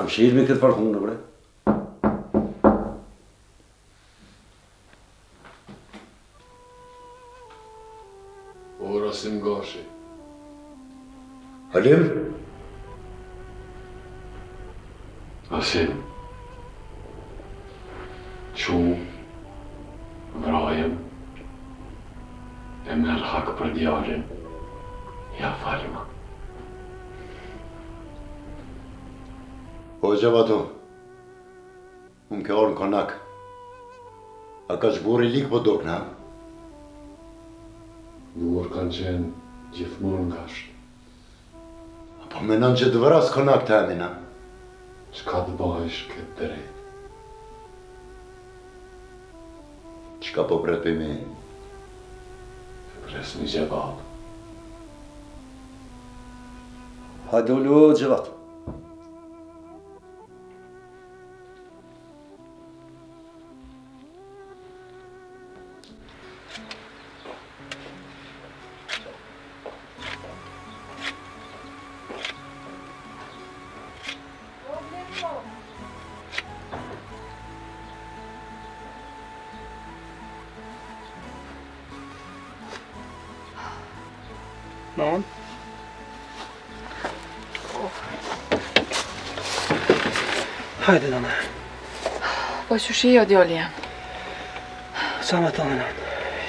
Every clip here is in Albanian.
Kam shirë me këtë farkunë, bre. O, Rasim Gashi. Halim? Rasim. Qu, vrajem, e merë hak për djalin. Ja falma. O, Gjavato, unë ke orë në konak. A ka zburi likë po dokë, na? Duar kanë qenë gjithmonë ngashtë. Po menon që të vras konak të amin, na? Çka të bëhesh këtë drejt? Qka po pret për me? Pres një gjevab. Hajde ullu, Gjevat. Non? Hajde, nana. Po që shi jo djoli jam? Qa me tonë, nana?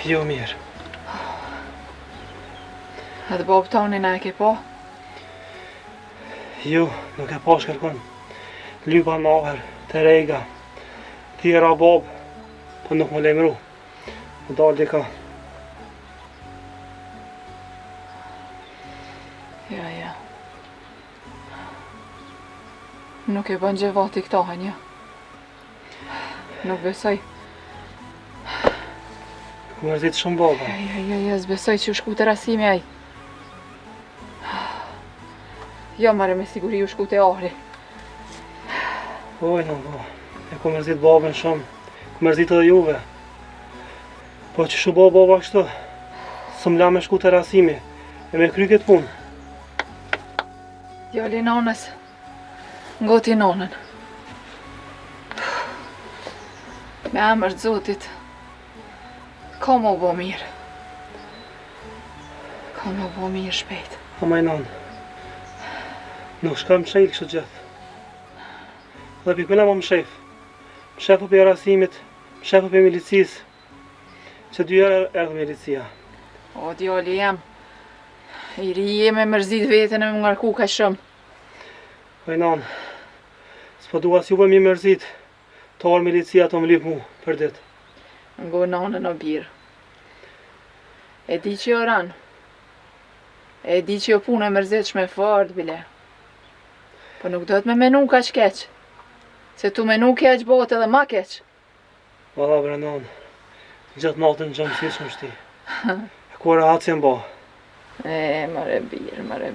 Jo mirë. Edhe bob tonin a e ke po? Jo, nuk e po shkërkon. Lypa maher, të rejga. Tjera bob, po nuk më lemru. Më dalë dika. Ja. Nuk e bën Gjevati këta, një. Nuk besoj. Ku mërzit shumë baba. Ja, s'besoj që u shku të Rasimi aj. Jo, mare me siguri u shku të Ahri. Oj, në bo. E ku mërzit babën shumë. Ku mërzit edhe juve. Po që shu baba kështu. Së m'la me shku të Rasimi. E me kry këtë punë. Djali nonës, ngoti nonën. Me emër të Zotit, ka më bo mirë. Ka më bo mirë shpejt. Amaj nonë, nuk shka më shejlë kështë gjithë. Dhe pikuna më më shef. Më shefu për Rasimit, më shefu për milicis. Që dy herë erdhë milicia. O, djali jam. I rije me mërzit vetën e më ngarku ka shumë. Oj nanë, s'po dua si juve mi mërzit, të orë milicia të më lip mu për ditë. Ngo nanën o birë. E di që jo ranë. E di që jo punë e mërzitshme fort, bile. Po nuk do të me menu ka keq. Se tu menu keq botë edhe ma keq. Valla bre nanë, gjatë natën gjëmë si shumë shti. E ku rahatësi më bo. Mare birë. Mare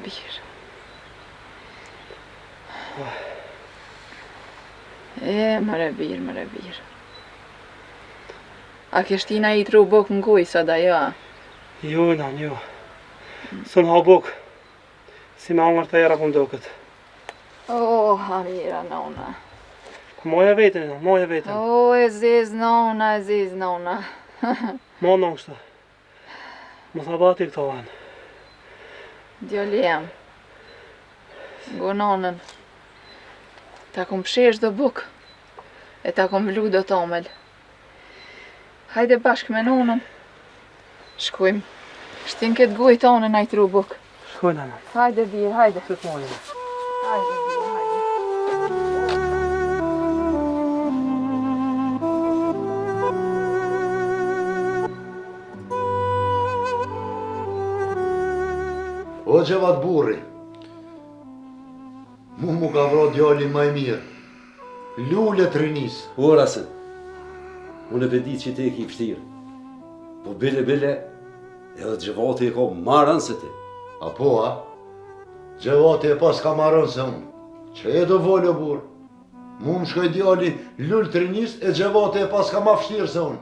birë. A kështina i tru buk në kuj, sa da jo? Jo, nanë, jo. Së në ha buk, si me angër të era për mdo këtë. O, hamira nona. Moja vetën, nanë, moja vetën. O, e ziz nona. Ma në kështë. Më tha bati këto vanë. Djali jam. Ngo nonën. Ta kom pshesh do buk. E ta kom vlu do tomel. Hajde bashk me nonën. Shkujmë. Shtin këtë guj tonën a i tru buk. Shkojnë, nanë. Hajde birë, hajde. Këtë moja. Hajde birë, hajde. O, Gjevat burri. Mu ka vro djali maj mirë. Lule të rinis. O, Rasim, unë e vedi që te e ki pështirë. Po bile, edhe Gjevati e ka marën se ti. Apo, a? Gjevati e pas ka marën se unë. Që e do volë o burë. Mu më shkoj djali lull të rinis e Gjevati e pas ka ma pështirë se unë.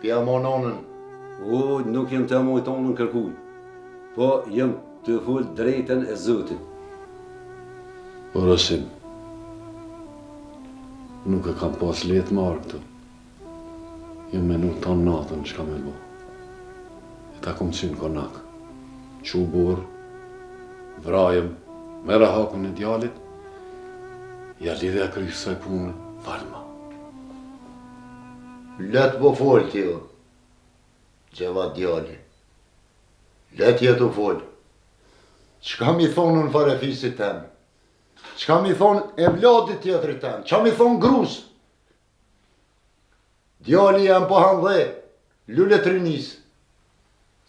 Pja mo nonën. O, nuk jem të amoj tonë në kërkuj. Po, jem të full drejten e Zotit. O, Rasim, Nuk e kam pas letë marrë këtu. Jo me nuk tonë natën që ka me bo. E ta kom qynë konak. Qu burë, vrajem, mera hakun e djalit, ja lidhe kry kësaj punë, falma. Let po fol ti o, Gjeva djali. Let jetu fol. Qka mi thonë në farefisit tem? Qka mi thonë e vladit tjetërit tem? Qa mi thonë grus? Djali jam po handhe, lule trinis.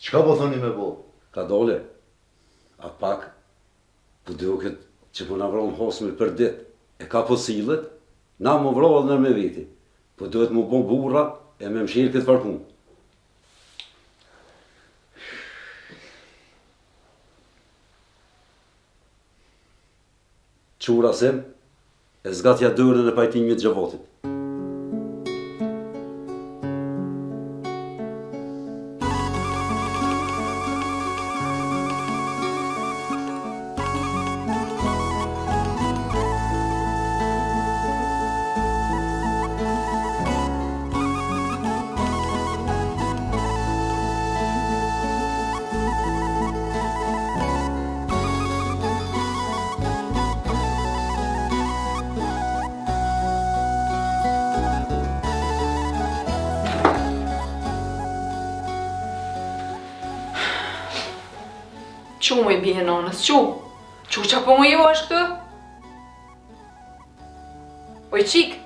Qka po thoni me bo? Ka dole, atë pak, po duket që po na vronë hosme për dit, e ka po sillet, na më vronë në me veti, po duhet mu bon burra e me mshirë këtë farpun. Qura sem, e zgatja dërën e pajtimit Gjavatit. Qu mu i bje nonës, qu? Qu qa po mu jo është këtë? Oj qik,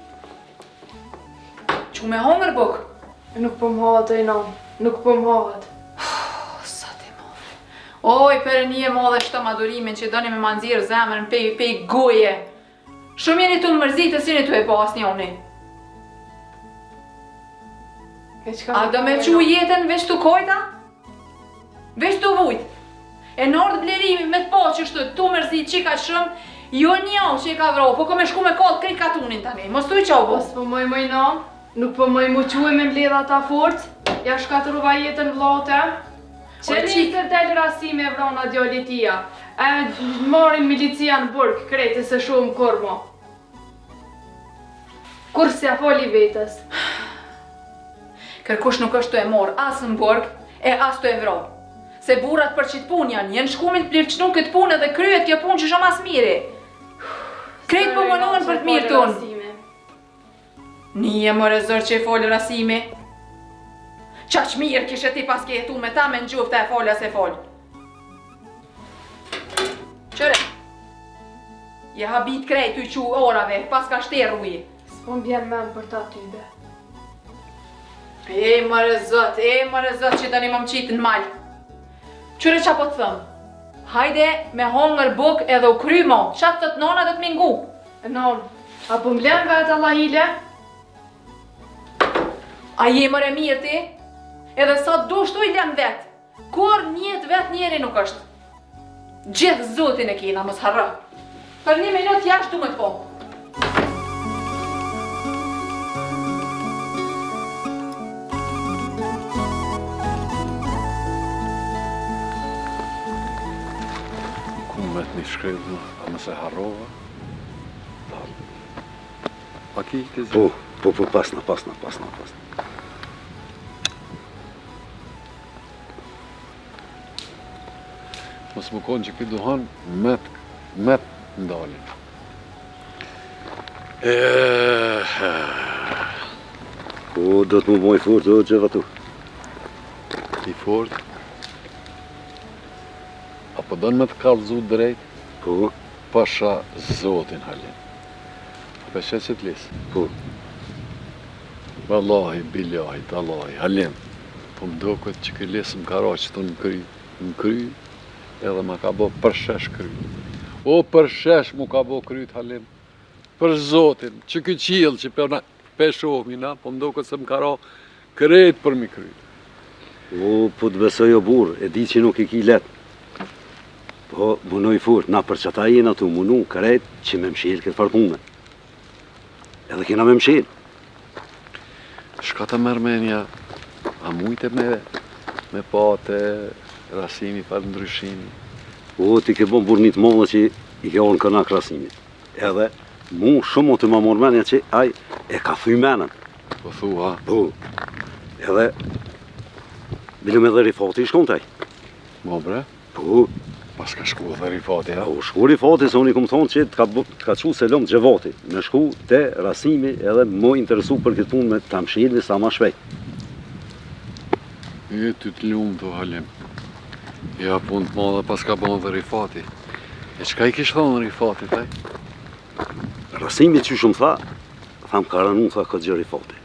qu me hongër buk? Nuk po më hahet e non, nuk po më hahet. Sa ti madhe. Oj, për një e madhe shto madurimin që doni me manzirë zemrën pej goje. Shumë jeni tu në mërzitë si një tu e pas njoni. A do me qu jetën veç tu kojta? Veç tu vujt? E në ardë blerimi me të po që shtu tu mërzit që ka shumë, jo një që i ka vro, po ko me shku me kallë krejt katunin tani, mos tu i qau po. Mos po moj non, nuk po moj mu quë me mbledha ta forcë, ja shkatruva jetën vllate. Që një tërtel rasime vrona djali tia, e marin milicia në burg, krejtë se shumë kormo. Kur se foli vetës. Kërkush nuk është të e morë asë në burg, e asë të e vro. Se burrat për qitë pun janë, jenë shkumin të plirqnu këtë punë dhe kryet kjo punë që shumë as miri. Krejt po mënohen për të mirë tonë. Nije më rezër që e folë rasimi. Qaq mirë kishe ti pas ke jetu me ta me në gjufë të e folë as e folë. Qëre, je habit krejt të i qu orave, pas ka shterë uji. S'po m'bjen men për ta tybe. E më rezët që tani më më qitë në malë. Qëre qa po të thëmë? Hajde me hongër buk edhe u kry mo, qatë të të nona dhe të mingu. Non, a po m'blen vetë Allahile? A je mëre mirë ti? Edhe sa du shtu i lem vetë. Kur njët vetë njeri nuk është. Gjithë zotin e kina, mos harra. Për një minut jashtë du me të po. Një shkredhë, a mëse harrova. A ki të zi? Po, pasna. Mos më konë që këtë duhan, met ndalin. Po, do të më boj fort, o Gjeva tu. I fort? Apo do në me të kallëzu drejt? Po, Pasha zotin Halim. Apo e shetë që të lisë? po. Wallahi, billahi, tallahi, Halim. Po më do këtë që këtë lisë më ka ra që të në kry, edhe ma ka bo përshesh kry. O përshesh mu ka bo kryt Halim. Për zotin, që këtë qilë që pe shohmi na, po më do këtë se më ka ra krejt për mi kry. O, po të besoj o burë, e di që nuk i ki letë. Po, munoj fort, na për që ta jena të munu krejt që me mshirë këtë farpune. Edhe kena me mshirë. Shka të mërmenja, a mujte me pate, rasimi, falë ndryshimi? O, ti ke bon burnit modhe që i ke onë kënak rasimit. Edhe, Mu shumë të më mormenja që aj e ka thuj menën. Po thua, Po, edhe bilëm edhe Rifati i shkon taj. mo bre, Po, pas ka shku dhe Rifati, ha? po shku Rifati se unë i këmë thonë që t'ka qu selam Gjevati. Me shku te Rasimi edhe më interesu për këtë punë me të mshirë sa ma shpejt. E ty të lumë të Halim. Ja punë të madhe pas ka bënë dhe Rifati. E qka i kishë thonë Rifati, taj? Rasimi që shumë tham ka rënu, tha këtë gjë Rifati.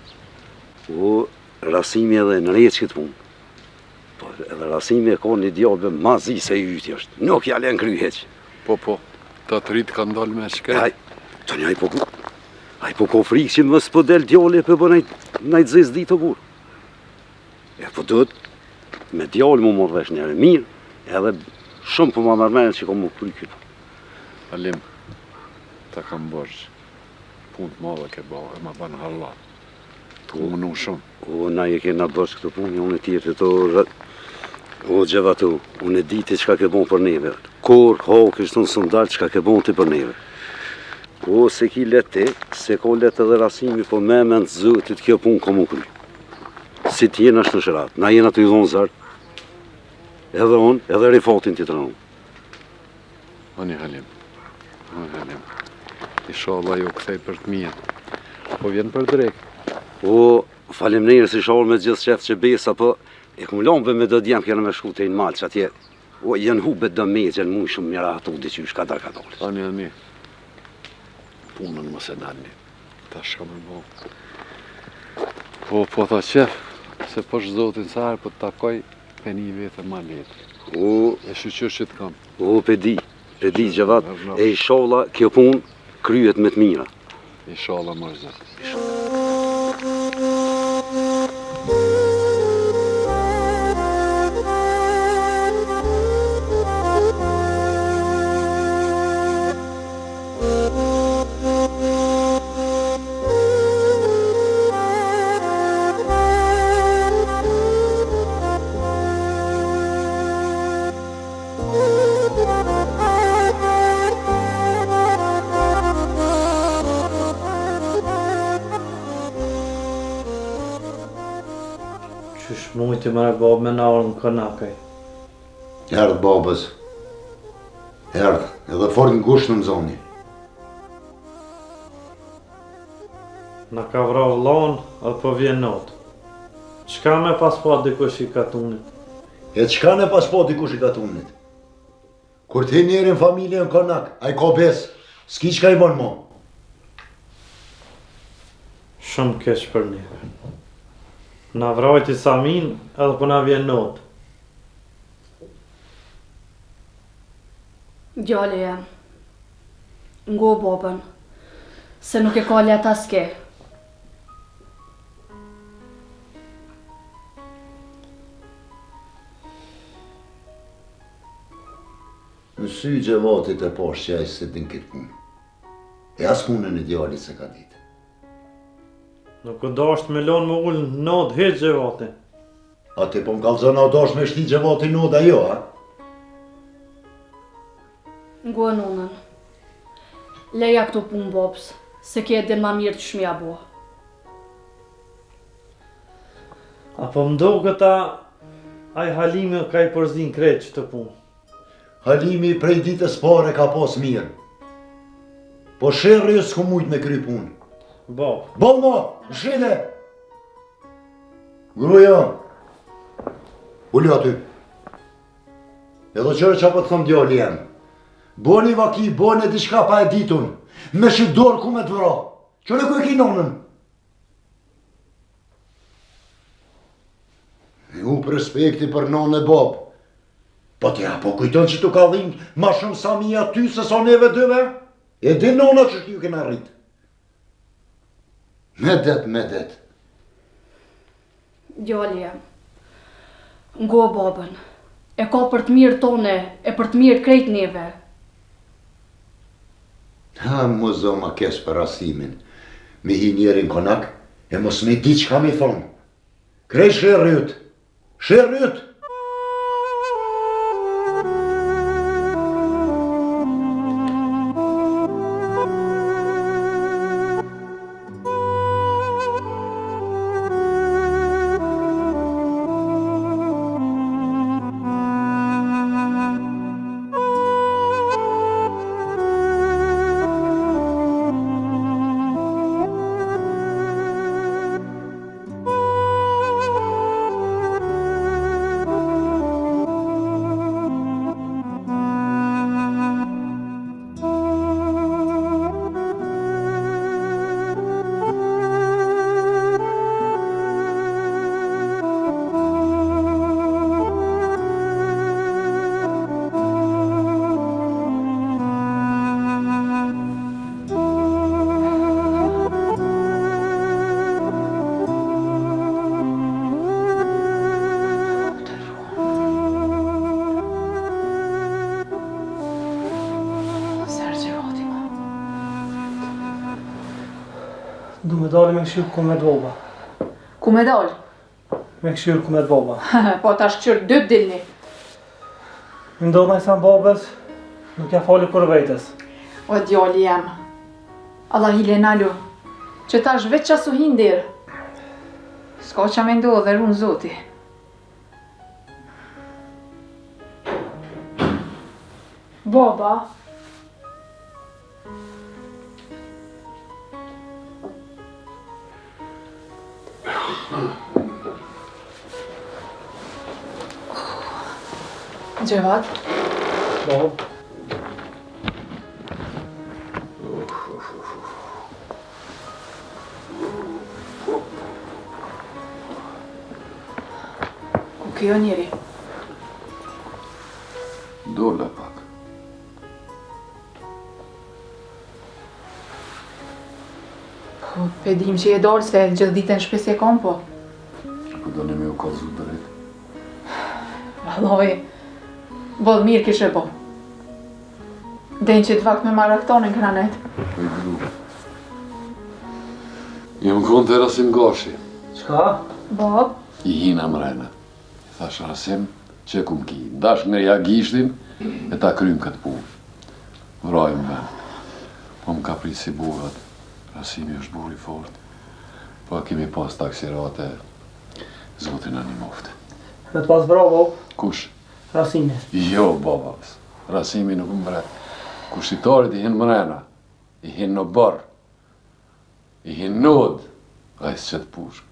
O, Rasimi edhe në rejtë këtë punë. Po, edhe Rasimi e ka një djallëve ma zi se i yti është. Nuk ja len kry heq. Po, ta të rritë ka ndalë me shkej. Aj, të një aj po ko frikë që më s'po del djallë e për bë najtë zez ditë të burë. E po dët, me djallë mu morë vesh njëre mirë, edhe shumë për ma mërmenë që ka mu kry këtë. Halim, ta kam bërgjë. Punë të madhe ke bëhë, e ma banë hallat. Tu më nuk shumë. O, na e kena bërgjë këtë punë, unë e tjerë të to, o, Gjevatu, unë e diti qka ke bon për neve. Kur, kështë në sëndalë qka ke bon të për neve. O, se ki letë ti, se ko letë edhe Rasimi, po me në zë, të kjo punë ka mu kry. Si t'jena është në shëratë, na jena të i dhonë zërë, edhe unë, edhe Rifatin të të rënë. Ani Halim. Inshallah jo këthej për të mirë. Po vjen për drejk. O, falemnerës inshallah me gjithë qefë që besa, po e këmë lombe me do djemë kjena me shku të i në malë që atje. O, jenë hubet do me gjenë mu shumë mjera ato diqysh ka dar ka dollës. Ani. Punën më se nani. Ta shka me bo. Po tha qef, se po shzotin sarë, po të takoj peni vete ma letë. O, E shqyqër që të kam. o, pedi Gjevat, e inshallah kjo punë kryet me të mira. Inshallah më zot. Qysh mujti me babë me narën kënakaj. Erdhë babës. Erdhë, edhe fort në gusht në zoni. Na ka vra vllon, edhe po vjen not. Qka me pas pa dikush i katunit? E qka ne pas po dikush i katunit? Kur ti njerin familjen konak, a i ka bes, s'ki qka i bon mo. Shumë keq për neve. Na vrajti Samin, edhe po na vjen not. Djali jam, ngo babën, se nuk e ka let aske. Në sy Gjevatit e poshtë që a i se din këtë punë. E as punën e djalit se ka ditë. Nuk u dasht me lon më ullë në not heq Gjevati. A ti po m'kallzon a dash me shti Gjevati në oda jo, a? Ngo nonën, leja këto punë babës, se ke din ma mirë të shmija bo. Apo mdo këta, aj Halimi ka i përzin krejt që të punë. Halimi prej ditës pare ka pas mirë. Po shërri s'ku mujt me kry punë. Babë, Bon mo, shine! Gruja, uli aty. Edhe qërë që po të thëmë djali jem. Boni vaki, boni diçka pa e ditun. Me shi dorë ku me të vra. Qërë ku e ki nonën? E u për respekti për nonë e babë. Po t'ja po kujton që tu ka dhimë ma shumë sa mija ty se sa neve dëve? E din nona që t'ju kena rritë. Me det. Djali jam, ngo babën, e ka për të mirë tone, e për të mirë krejt neve. Ha, mu zo ma kes për Rasimin. Me hi njerin konak, e mos me di qka mi thonë. Krej shërryt. Du me dalë me këshirë ku me dvoba. Ku me dal? Me këshirë ku me dvoba. Po tash këshirë dytë dilni. Më ndodhë me sa babës, nuk ja fali për vetës. O djali jem. Allah i lenalu. Që tash veç qasu hindir. S'ka qa me ndodhë dhe runë zoti. Baba, Gjevat, Babë, ku kjo njeri? Dole pak. Po, pedim që je dorë se gjithë ditën shpesi e kom, po. Po do një me u kalzu drejt. Valloj, bodh mirë kishe po. Den që të vakt me maraktonin kranet. Po i dru. Jam konë të Rasim Gashi. qka? Bob, I hina mrena. I thash Rasim, që kum ki. Dash në ja gishtin e ta krym këtë punë. Vrajmë ben. Po më ka prit si burat. Rasimi është buri fort. Po kemi pas taksirate. Zotin ani mofte. Me të pas bravo, Kush? Rasimi. Jo, babas. Rasimi nuk më mbret. Kushitarit i hinë mrena. I hinë në bërë. I hinë nod. A i s'qetë pushk.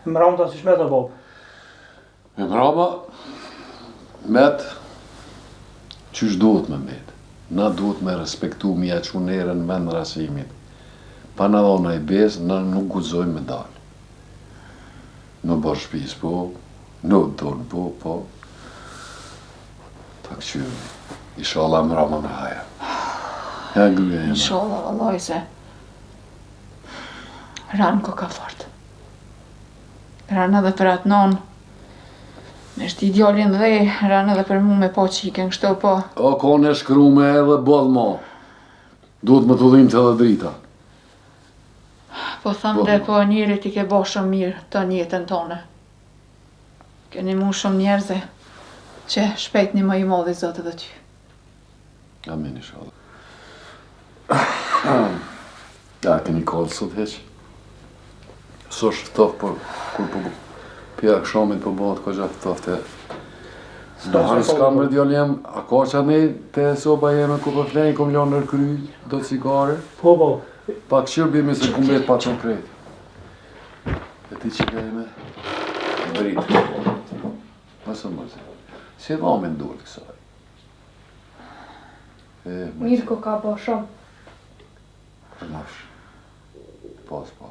Më ramë ta si shmeta, babë. Me mrama, met, qysh duhet me met. Na duhet me respektu mja qunerën në vend Rasimit. Pa na dhona i bez, na nuk guxojmë me dalë. Në bërë shpis, po, në tonë, po. Ta këqyri, inshallah mrama me haja. Ja gryja jema. inshallah, vallaj se. Ranë ko ka fort. Ranë edhe për atë non. Me shti djallin dhe, ranë edhe për mu me po qiken, kështu po. O, kone shkrume edhe bodh mo. Duhet më të dhim të edhe drita. Po thëmë dhe po njëri ti ke bo shumë mirë të njetën tone. Keni mu shumë njerëze që shpejt një më i modhi zotë dhe ty. Amin, inshallah. Ja, keni kollë sot heq. Së është ftof, por kur po pja këshomit po bëhet ko gjatë ftofte. Ndërën s'ka më djallë jem, a ka që ne te soba jeme ku po flejnë, kom lanë nër kry, do cigare. Po, babë. Pa këshirë bimi se kum bet pa konkret. E ti që ka jeme, dritë. Mësë mëzë. Si dha me ndurë të kësaj. mirë ko ka bo shumë. Përnash. Pas, pa.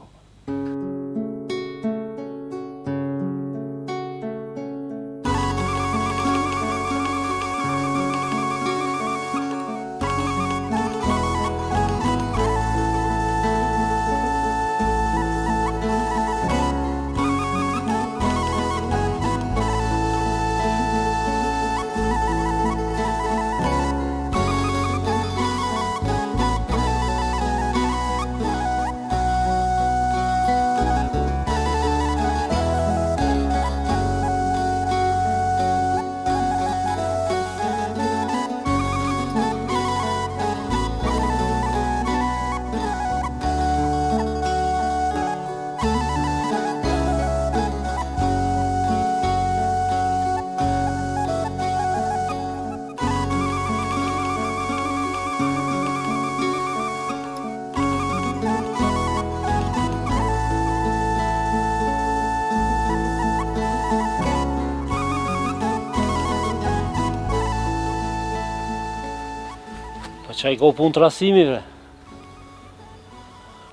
Qa i ko punë të Rasimive?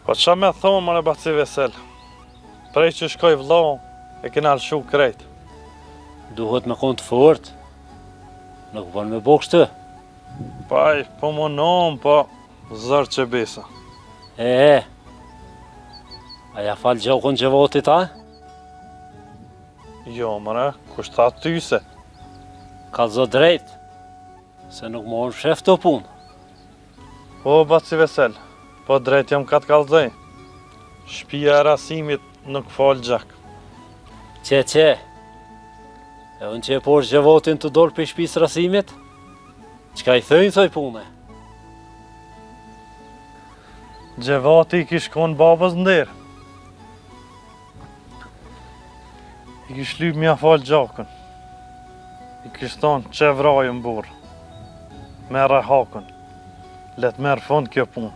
Po qa me thonë më në baci vesel? Prej që shkoj vlohën, e kena lëshu krejt. Duhet me konë të fort. Nuk bën me bo kështë. Paj, po më nëmë, po zërë që bisa. A ja falë gjokën gjevotit, a? Jo, mëre, kush tha ty se? Ka zë drejt. Se nuk më në shef të punë. Po, baci vesel, Po drejt jam ka të kallëzoj. Shtëpia e Rasimit nuk fal gjak. Qe. E unë që e poshtë Gjevotin të dorë për shtëpisë Rasimit? Qka i thëjnë, thoj pune? Gjevati i kish konë babës nder. I kish lyp mja fal gjakën. I kish thonë që vrajën burë. Merë hakën. Let merë fund kjo punë.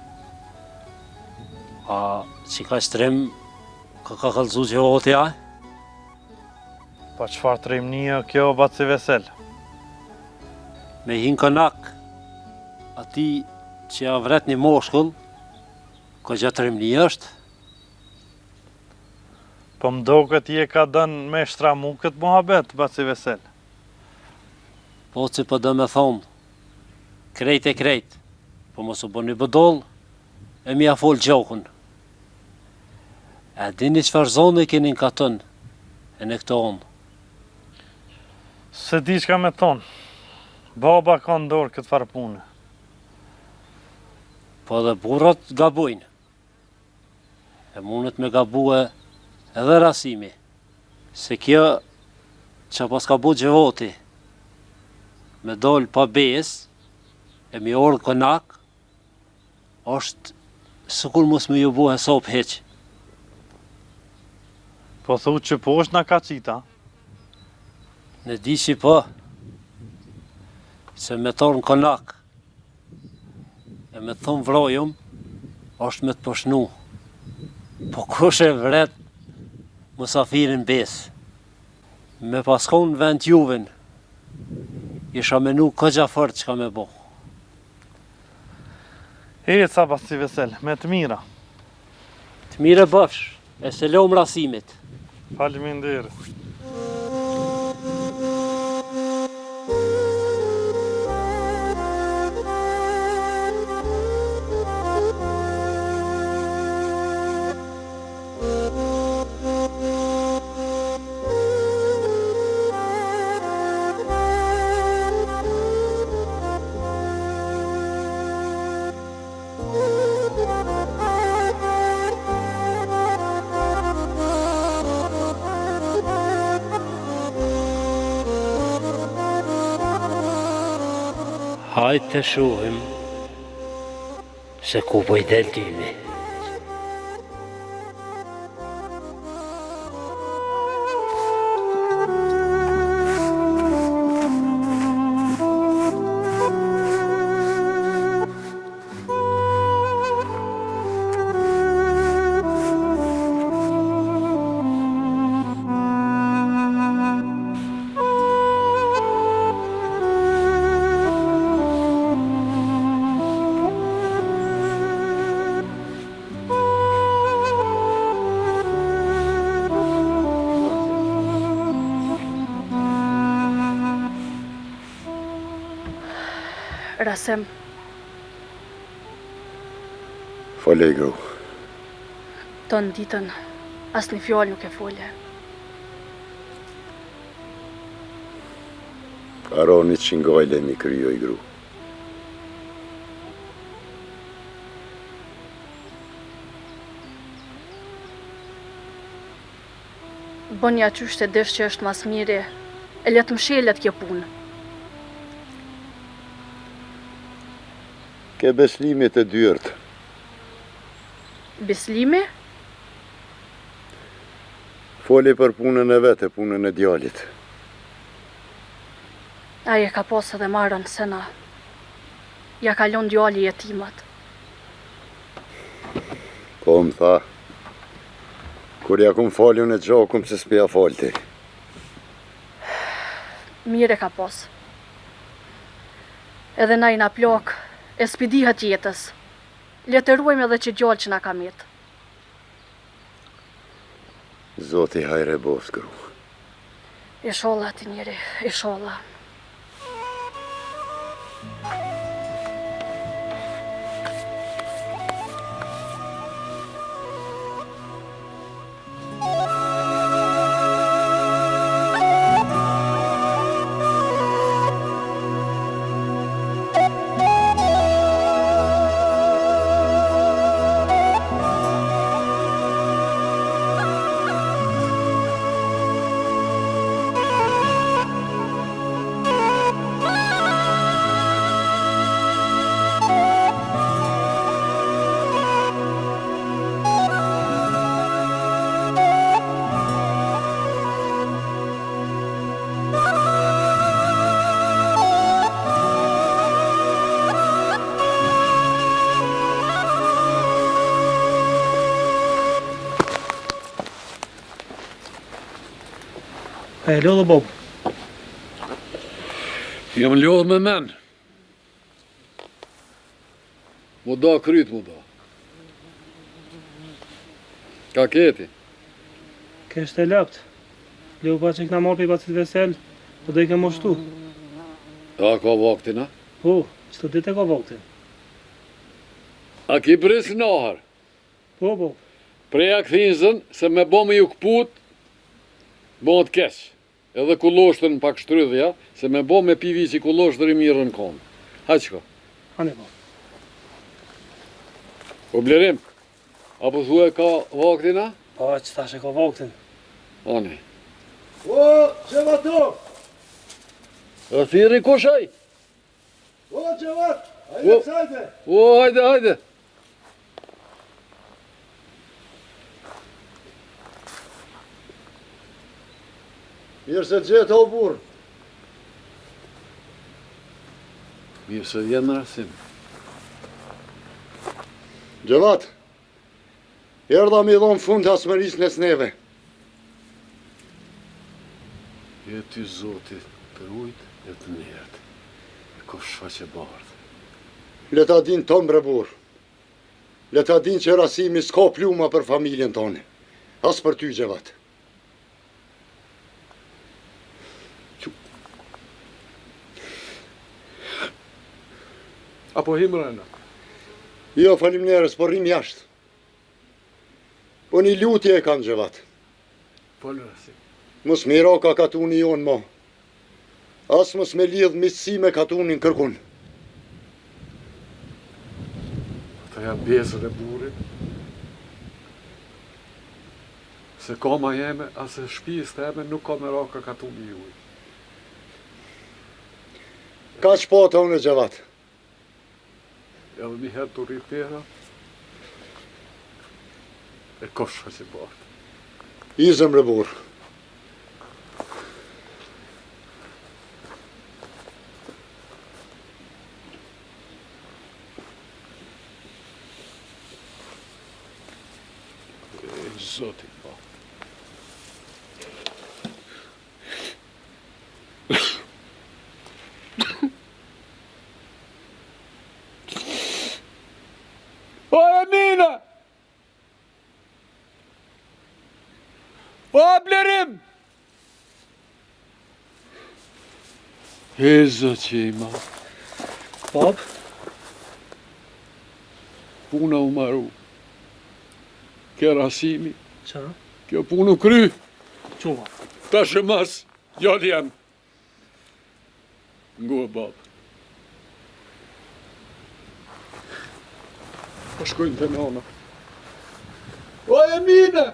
A që ka shtrim, ka kallëzu Gjevoti a? Pa qfar trimnia kjo batë si vesel. Me hin konak, ati që ja vret një moshkull, ka gjatë rimni është? Po m'do këtë je ka dënë me shtramu këtë muhabet, batë si vesel. Po që po do me thonë, krejt e krejt, po mos u bo një bëdoll, e mi a fol gjokun. A dini qfar zonë i keni në katën, e në këto onë? Se di qka me thonë, baba ka ndorë këtë farë punë. Po dhe burrat gabujnë. E mundet me gabue edhe Rasimi. Se kjo që pas ka bu Gjevoti, me dollë pa besë, e mi orë konak, është sëkur mos me ju bu e sopë heqë. Po thu që po është na ka qita. Në di që po, se me torë në konak, e me thonë vrojum, është me të përshnu. Po kush e vret, musafirin besë. Me paskon në vend juven, isha menu këgja fort që ka me bo. E ca pas si vesel, me të mira. Të mire bëfsh, e se lom Rasimit. Faleminderit. Hajtë të shuhim se ku po i del tymi. Rasim, Falej, gru. ton ditën, as një fjallë nuk e folje. Aroni që ngajle mi kryoj, gru. Bënja qysh të dësh që është mas miri, e letë mshelet kjo punë. Ke beslimit e dyrt. Beslimi? Foli për punën e vete, punën e djalit. Aje ka posë edhe marrën se na. Ja kalon djali jetimat. Po më tha, kur ja kum falju në gjokum se s'pja falti. Mire ka posë. Edhe na i na plok, e spidihat jetës. Letëruajmë edhe që gjallë që na ka jetë. Zoti hajre bos, gru. Inshallah ti njeri, inshallah. E lodhë bob. Jam lodh me men. Mu da kryt mu da. Ka keti? Kështë e lapt. Leo pa që këna marrë për i pacit vesel, po do i ke moshtu. A ka vaktin, a? Po, qëto dit e ka vaktin. A ki bris nahar? Po, bob. Preja këthinzën, se me bo me ju këput, bëhet keq. Edhe kuloshtën pak shtrydhja, se me bo me pivi që kuloshtër i mirën konë. Ha qëka? Ane, bob. Po blerim, apo thua e ka vaktin, a? Po, që thash e ka vaktin. Ane. O, Gjevato! E thiri kushaj? O, Gjevat! Hajde, sajte! O, hajde, hajde! Mirë se gjeta o burë. Mirë se jenë rasim. Gjevat, erdha mi dhonë fund të asmëris në sneve. E ty zotit të ujt e të njerët. E ko shfaqe bardë. Leta din tonë bre burë. Leta din që Rasimi s'ka pluma për familjen tonë. As për ty, Gjevat. Apo him rëna? Jo, falimnerës, por rrim jashtë. Po një lutje e kanë, Gjevat. Po rasim. Mos me ira ka katuni jonë, mo. As mos me lidh misësi me katunin kërkun. Ata janë bezër e burit. Se koma jeme, asë shpijës të jeme, nuk ka me ra ka katuni juj. Ka që po të unë, Gjevat. Edhe një herë të rritë pera, e koshë që bardë. Izëm bre burë. Zoti, po. O, Emina! O, blerim! E zëqe i ma, Bob, puna u maru. Kjo Rasimi, qa? kjo punu kry, Quma. ta shëmas, gjallë jam. Ngua bab. Po shkojnë të nona. O, Emina!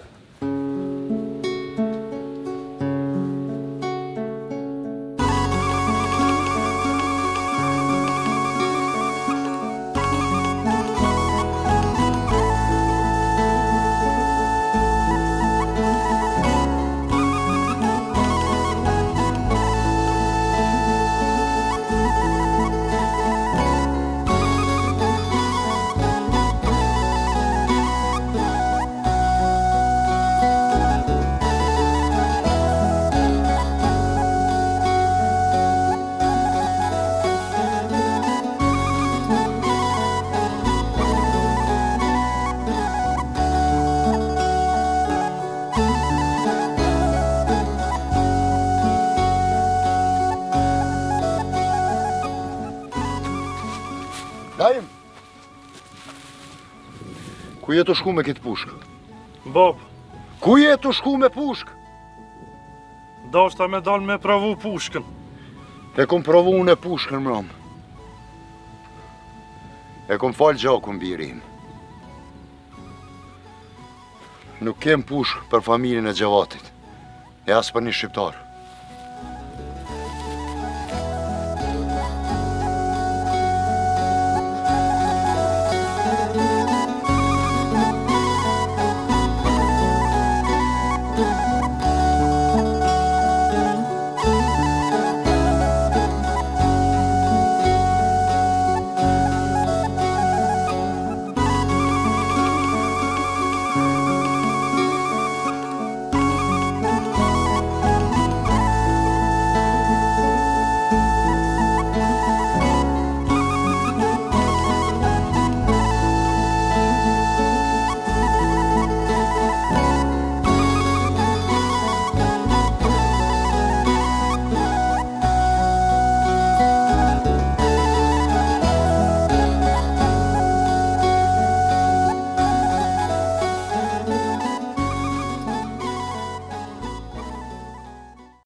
Dajmë. Ku je të shku me këtë pushkë? Bob, Ku je të shku me pushkë? dashta me dal me pravu pushkën. E kom provu unë e pushkën mram. E kom falë gjakun birim. Nuk kem pushkë për familjen e Gjevatit. E as për një shqiptar.